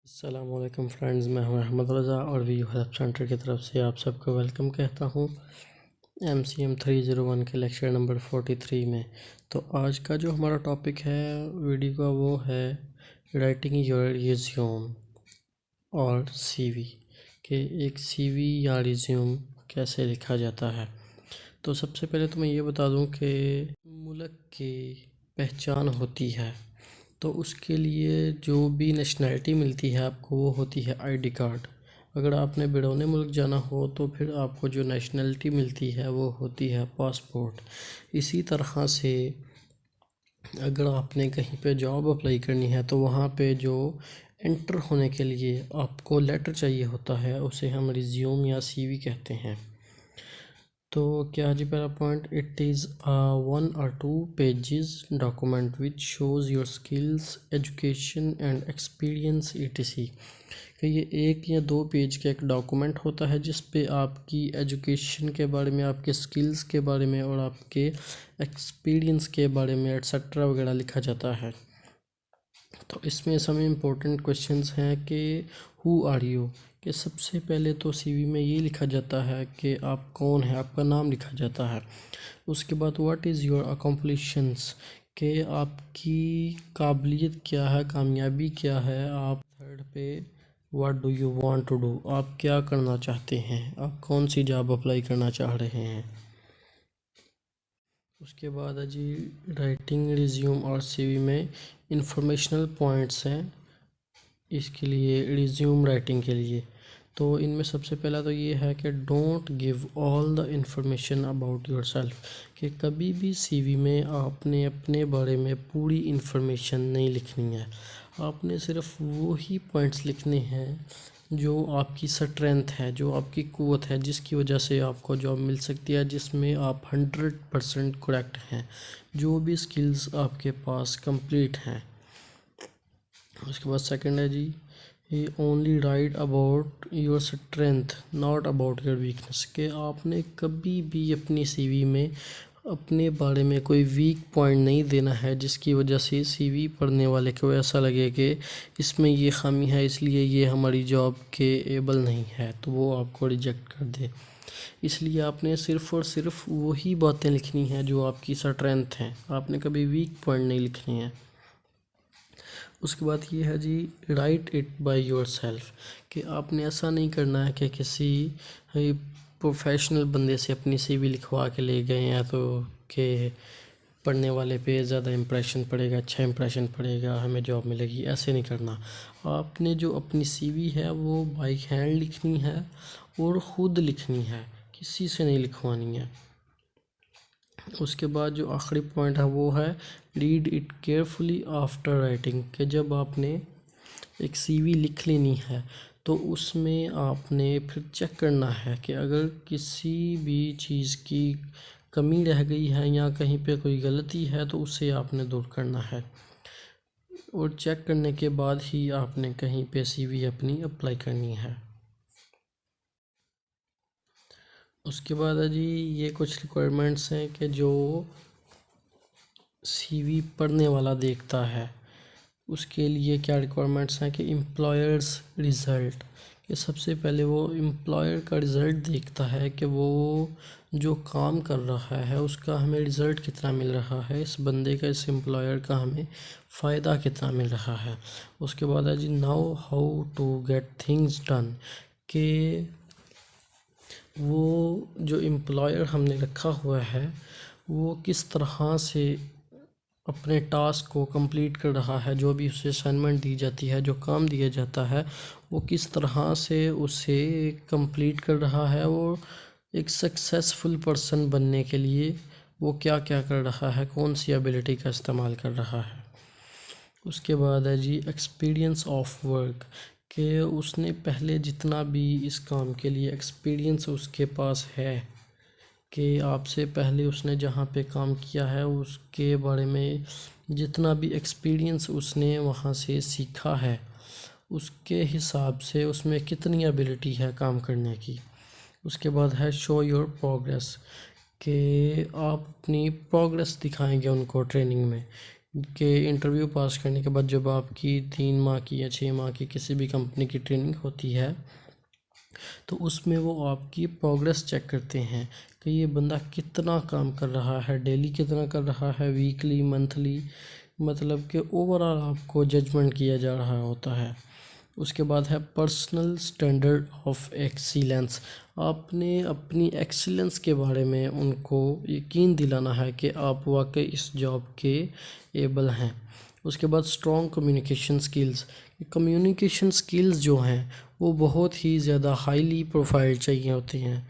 السلام علیکم فرینڈز، میں ہوں احمد رضا اور ویو ہیلپ سینٹر کی طرف سے آپ سب کو ویلکم کہتا ہوں MCM 301 کے لیکچر نمبر 43 میں۔ تو آج کا جو ہمارا ٹاپک ہے ویڈیو کا وہ ہے رائٹنگ یور ریزیوم اور CV، کہ ایک CV یا ریزیوم کیسے لکھا جاتا ہے۔ تو سب سے پہلے تو میں یہ بتا دوں کہ ملک کی پہچان ہوتی ہے، تو اس کے لیے جو بھی نیشنلٹی ملتی ہے آپ کو وہ ہوتی ہے ID کارڈ۔ اگر آپ نے بیرون ملک جانا ہو تو پھر آپ کو جو نیشنلٹی ملتی ہے وہ ہوتی ہے پاسپورٹ۔ اسی طرح سے اگر آپ نے کہیں پہ جاب اپلائی کرنی ہے تو وہاں پہ جو انٹر ہونے کے لیے آپ کو لیٹر چاہیے ہوتا ہے، اسے ہم ریزیوم یا CV کہتے ہیں۔ تو کیا جی پہلا point, it is 1 or 2 pages document which shows your skills, education and experience etc، کہ یہ 1 یا 2 پیج کا ایک ڈاکومنٹ ہوتا ہے جس پہ آپ کی ایجوکیشن کے بارے میں، آپ کے سکلز کے بارے میں اور آپ کے ایکسپیرینس کے بارے میں ایٹسٹرا وغیرہ لکھا جاتا ہے۔ تو اس میں سب امپورٹنٹ کویشچنز ہیں کہ ہو آر یو، کہ سب سے پہلے تو CV میں یہ لکھا جاتا ہے کہ آپ کون ہیں، آپ کا نام لکھا جاتا ہے۔ اس کے بعد واٹ از یور اکمپلیشنس، کہ آپ کی قابلیت کیا ہے، کامیابی کیا ہے۔ آپ تھرڈ پہ what do you want to do, آپ کیا کرنا چاہتے ہیں، آپ کون سی جاب اپلائی کرنا چاہ رہے ہیں۔ اس کے بعد ہے جی رائٹنگ ریزیوم اور CV میں انفارمیشنل پوائنٹس ہیں اس کے لیے، ریزیوم رائٹنگ کے لیے۔ تو ان میں سب سے پہلا تو یہ ہے کہ don't give all the information about your self, کہ کبھی بھی CV میں آپ نے اپنے بارے میں پوری انفارمیشن نہیں لکھنی ہے۔ آپ نے صرف وہی پوائنٹس لکھنے ہیں جو آپ کی سٹرینتھ ہے، جو آپ کی قوت ہے، جس کی وجہ سے آپ کو جاب مل سکتی ہے، جس میں آپ 100% کریکٹ ہیں، جو بھی سکلز آپ کے پاس کمپلیٹ ہیں۔ اس کے بعد سیکنڈ ہے جی only write about your strength not about your weakness, کہ آپ نے کبھی بھی اپنی CV میں اپنے بارے میں کوئی ویک پوائنٹ نہیں دینا ہے جس کی وجہ سے CV پڑھنے والے کو ایسا لگے کہ اس میں یہ خامی ہے اس لیے یہ ہماری جاب کے ایبل نہیں ہے، تو وہ آپ کو ریجیکٹ کر دے۔ اس لیے آپ نے صرف اور صرف وہی باتیں لکھنی ہیں جو آپ کی اسٹرینتھ ہیں، آپ نے کبھی ویک پوائنٹ نہیں لکھنے ہیں۔ اس کے بعد یہ ہے جی write it by yourself, کہ آپ نے ایسا نہیں کرنا ہے کہ کسی پروفیشنل بندے سے اپنی CV لکھوا کے لے گئے ہیں تو کہ پڑھنے والے پہ زیادہ امپریشن پڑے گا، اچھا امپریشن پڑے گا، ہمیں جاب ملے گی، ایسے نہیں کرنا۔ آپ نے جو اپنی CV ہے وہ بائی ہینڈ لکھنی ہے اور خود لکھنی ہے، کسی سے نہیں لکھوانی ہے۔ اس کے بعد جو آخری پوائنٹ ہے وہ ہے read it carefully after writing, کہ جب آپ نے ایک CV لکھ لینی ہے تو اس میں آپ نے پھر چیک کرنا ہے کہ اگر کسی بھی چیز کی کمی رہ گئی ہے یا کہیں پہ کوئی غلطی ہے تو اسے آپ نے دور کرنا ہے، اور چیک کرنے کے بعد ہی آپ نے کہیں پہ CV اپنی اپلائی کرنی ہے۔ اس کے بعد ہے جی یہ کچھ ریکوائرمنٹس ہیں کہ جو CV پڑھنے والا دیکھتا ہے، اس کے لیے کیا ریکوائرمنٹس ہیں کہ امپلائرز رزلٹ، کہ سب سے پہلے وہ امپلائر کا رزلٹ دیکھتا ہے کہ وہ جو کام کر رہا ہے اس کا ہمیں رزلٹ کتنا مل رہا ہے، اس بندے کا، اس امپلائر کا ہمیں فائدہ کتنا مل رہا ہے۔ اس کے بعد ہے جی now how to get things done, کہ وہ جو امپلائر ہم نے رکھا ہوا ہے وہ کس طرح سے اپنے ٹاسک کو کمپلیٹ کر رہا ہے، جو بھی اسے اسائنمنٹ دی جاتی ہے، جو کام دیا جاتا ہے وہ کس طرح سے اسے کمپلیٹ کر رہا ہے، اور ایک سکسیسفل پرسن بننے کے لیے وہ کیا کیا کر رہا ہے، کون سی ایبلٹی کا استعمال کر رہا ہے۔ اس کے بعد ہے جی ایکسپیرینس آف ورک، کہ اس نے پہلے جتنا بھی اس کام کے لیے ایکسپیرینس اس کے پاس ہے، کہ آپ سے پہلے اس نے جہاں پہ کام کیا ہے اس کے بارے میں جتنا بھی ایکسپیرینس اس نے وہاں سے سیکھا ہے اس کے حساب سے اس میں کتنی ایبلٹی ہے کام کرنے کی۔ اس کے بعد ہے شو یور پروگریس، کہ آپ اپنی پروگریس دکھائیں گے ان کو ٹریننگ میں، کہ انٹرویو پاس کرنے کے بعد جب آپ کی 3 ماہ کی یا 6 ماہ کی کسی بھی کمپنی کی ٹریننگ ہوتی ہے تو اس میں وہ آپ کی پروگریس چیک کرتے ہیں کہ یہ بندہ کتنا کام کر رہا ہے، ڈیلی کتنا کر رہا ہے، ویکلی، منتھلی، مطلب کہ اوورآل آپ کو ججمنٹ کیا جا رہا ہوتا ہے۔ اس کے بعد ہے پرسنل سٹینڈرڈ آف ایکسیلنس۔ آپ نے اپنی ایکسیلنس کے بارے میں ان کو یقین دلانا ہے کہ آپ واقعی اس جاب کے ایبل ہیں۔ اس کے بعد strong communication skills. Communication skills جو ہیں وہ بہت ہی زیادہ ہائیلی پروفائل چاہیے ہوتے ہیں۔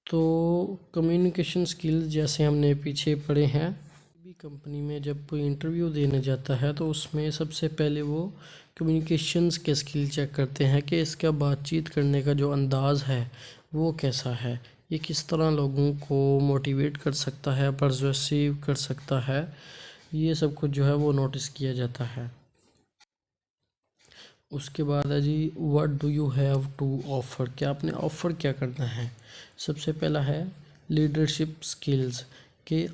تو کمیونیکیشن سکلز جیسے ہم نے پیچھے پڑھے ہیں، بھی کمپنی میں جب کوئی انٹرویو دینے جاتا ہے تو اس میں سب سے پہلے وہ کمیونیکیشنز کے سکل چیک کرتے ہیں کہ اس کا بات چیت کرنے کا جو انداز ہے وہ کیسا ہے، یہ کس طرح لوگوں کو موٹیویٹ کر سکتا ہے، پرسویسیو کر سکتا ہے، یہ سب کچھ جو ہے وہ نوٹس کیا جاتا ہے۔ اس کے بعد ہے جی what do you have to offer, کہ آپ نے آفر کیا کرنا ہے۔ سب سے پہلا ہے لیڈرشپ سکلز، کہ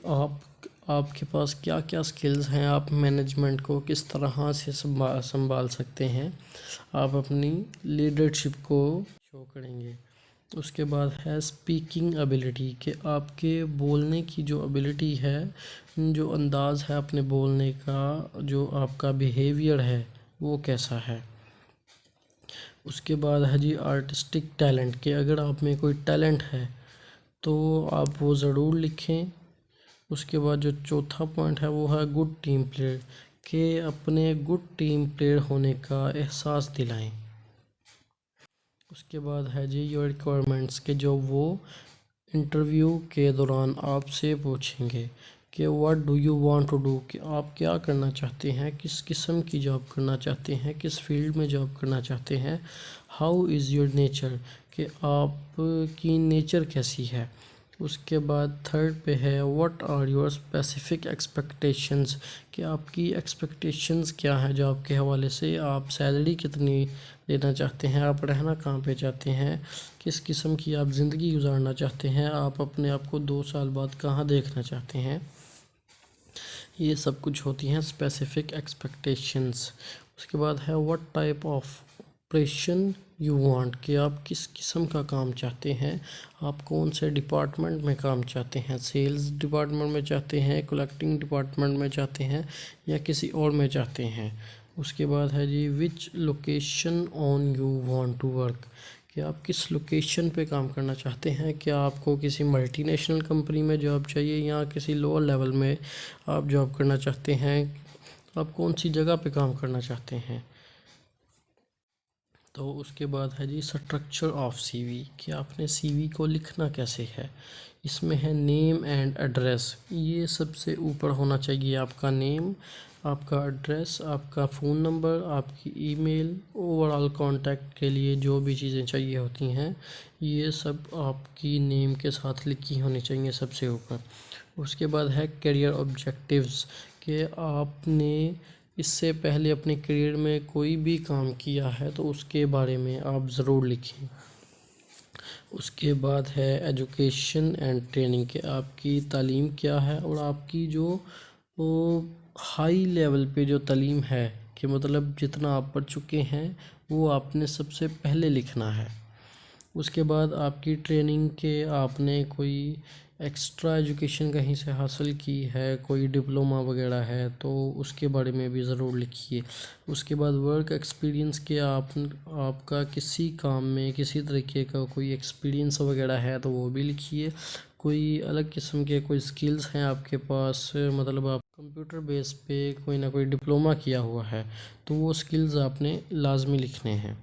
آپ کے پاس کیا کیا سکلز ہیں، آپ مینجمنٹ کو کس طرح سے سنبھال سکتے ہیں، آپ اپنی لیڈرشپ کو شو کریں گے۔ اس کے بعد ہے اسپیکنگ ایبیلٹی، کہ آپ کے بولنے کی جو ایبیلٹی ہے، جو انداز ہے اپنے بولنے کا، جو آپ کا بیہیویئر ہے وہ کیسا ہے۔ اس کے بعد ہے جی آرٹسٹک ٹیلنٹ، کہ اگر آپ میں کوئی ٹیلنٹ ہے تو آپ وہ ضرور لکھیں۔ اس کے بعد جو چوتھا پوائنٹ ہے وہ ہے گڈ ٹیم پلیئر، کہ اپنے گڈ ٹیم پلیئر ہونے کا احساس دلائیں۔ اس کے بعد ہے جی یور ریکوائرمنٹس، کہ جو وہ انٹرویو کے دوران آپ سے پوچھیں گے کہ what do you want to do, کہ آپ کیا کرنا چاہتے ہیں، کس قسم کی جاب کرنا چاہتے ہیں، کس فیلڈ میں جاب کرنا چاہتے ہیں۔ ہاؤ از یور نیچر، کہ آپ کی نیچر کیسی ہے۔ اس کے بعد تھرڈ پہ ہے what are your specific expectations, کہ آپ کی ایکسپیکٹیشنز کیا ہیں جاب کے حوالے سے، آپ سیلری کتنی لینا چاہتے ہیں، آپ رہنا کہاں پہ چاہتے ہیں، کس قسم کی آپ زندگی گزارنا چاہتے ہیں، آپ اپنے آپ کو 2 سال بعد کہاں دیکھنا چاہتے ہیں۔ یہ سب کچھ ہوتی ہیں اسپیسیفک ایکسپیکٹیشنز۔ اس کے بعد ہے what type of operation you want, کہ آپ کس قسم کا کام چاہتے ہیں، آپ کون سے ڈپارٹمنٹ میں کام چاہتے ہیں، سیلز ڈپارٹمنٹ میں چاہتے ہیں، کلیکٹنگ ڈپارٹمنٹ میں چاہتے ہیں یا کسی اور میں چاہتے ہیں۔ اس کے بعد ہے جی which location on you want to work, کہ آپ کس لوکیشن پہ کام کرنا چاہتے ہیں، کیا آپ کو کسی ملٹی نیشنل کمپنی میں جاب چاہیے یا کسی لوور لیول میں آپ جاب کرنا چاہتے ہیں، آپ کون سی جگہ پہ کام کرنا چاہتے ہیں۔ تو اس کے بعد ہے جی اسٹرکچر آف سی وی، کہ آپ نے سی وی کو لکھنا کیسے ہے۔ اس میں ہے نیم اینڈ ایڈریس، یہ سب سے اوپر ہونا چاہیے، آپ کا نیم، آپ کا ایڈریس، آپ کا فون نمبر، آپ کی ای میل، اوورآل کانٹیکٹ کے لیے جو بھی چیزیں چاہیے ہوتی ہیں یہ سب آپ کی نیم کے ساتھ لکھی ہونی چاہیے سب سے اوپر۔ اس کے بعد ہے کیریئر آبجیکٹیوز، کہ آپ نے اس سے پہلے اپنے کیریئر میں کوئی بھی کام کیا ہے تو اس کے بارے میں آپ ضرور لکھیں۔ اس کے بعد ہے ایجوکیشن اینڈ ٹریننگ، کہ آپ کی تعلیم کیا ہے اور آپ کی جو ہائی لیول پہ جو تعلیم ہے، کہ مطلب جتنا آپ پڑھ چکے ہیں وہ آپ نے سب سے پہلے لکھنا ہے۔ اس کے بعد آپ کی ٹریننگ کے آپ نے کوئی ایکسٹرا ایجوکیشن کہیں سے حاصل کی ہے، کوئی ڈپلومہ وغیرہ ہے تو اس کے بارے میں بھی ضرور لکھیے۔ اس کے بعد ورک ایکسپیرینس، کہ آپ کا کسی کام میں کسی طریقے کا کوئی ایکسپیرینس وغیرہ ہے تو وہ بھی لکھیے۔ کوئی الگ قسم کے کوئی سکلز ہیں آپ کے پاس، مطلب آپ کمپیوٹر بیس پہ کوئی نہ کوئی ڈپلومہ کیا ہوا ہے تو وہ سکلز آپ نے لازمی لکھنے ہیں۔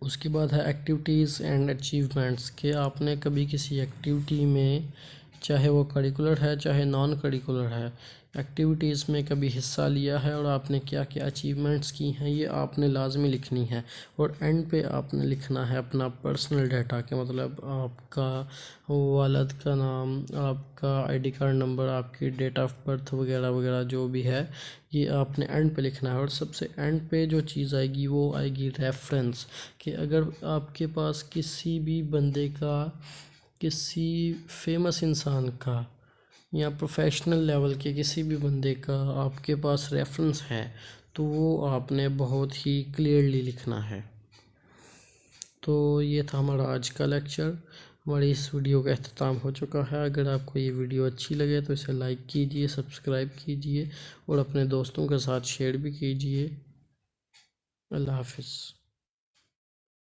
اس کے بعد ہے ایکٹیویٹیز اینڈ اچیومنٹس، کہ آپ نے کبھی کسی ایکٹیویٹی میں، چاہے وہ کریکولر ہے چاہے نان کریکولر ہے، ایکٹیویٹیز میں کبھی حصہ لیا ہے اور آپ نے کیا کیا اچیومنٹس کی ہیں یہ آپ نے لازمی لکھنی ہے۔ اور اینڈ پہ آپ نے لکھنا ہے اپنا پرسنل ڈیٹا، کہ مطلب آپ کا والد کا نام، آپ کا آئی ڈی کارڈ نمبر، آپ کی ڈیٹ آف برتھ وغیرہ وغیرہ جو بھی ہے یہ آپ نے اینڈ پہ لکھنا ہے۔ اور سب سے اینڈ پہ جو چیز آئے گی وہ آئے گی ریفرنس، کہ اگر آپ کے پاس کسی بھی بندے کا، کسی فیمس انسان کا یا پروفیشنل لیول کے کسی بھی بندے کا آپ کے پاس ریفرنس ہے تو وہ آپ نے بہت ہی کلیئرلی لکھنا ہے۔ تو یہ تھا ہمارا آج کا لیکچر، ہماری اس ویڈیو کا اختتام ہو چکا ہے۔ اگر آپ کو یہ ویڈیو اچھی لگے تو اسے لائک کیجئے، سبسکرائب کیجئے اور اپنے دوستوں کے ساتھ شیئر بھی کیجئے۔ اللہ حافظ۔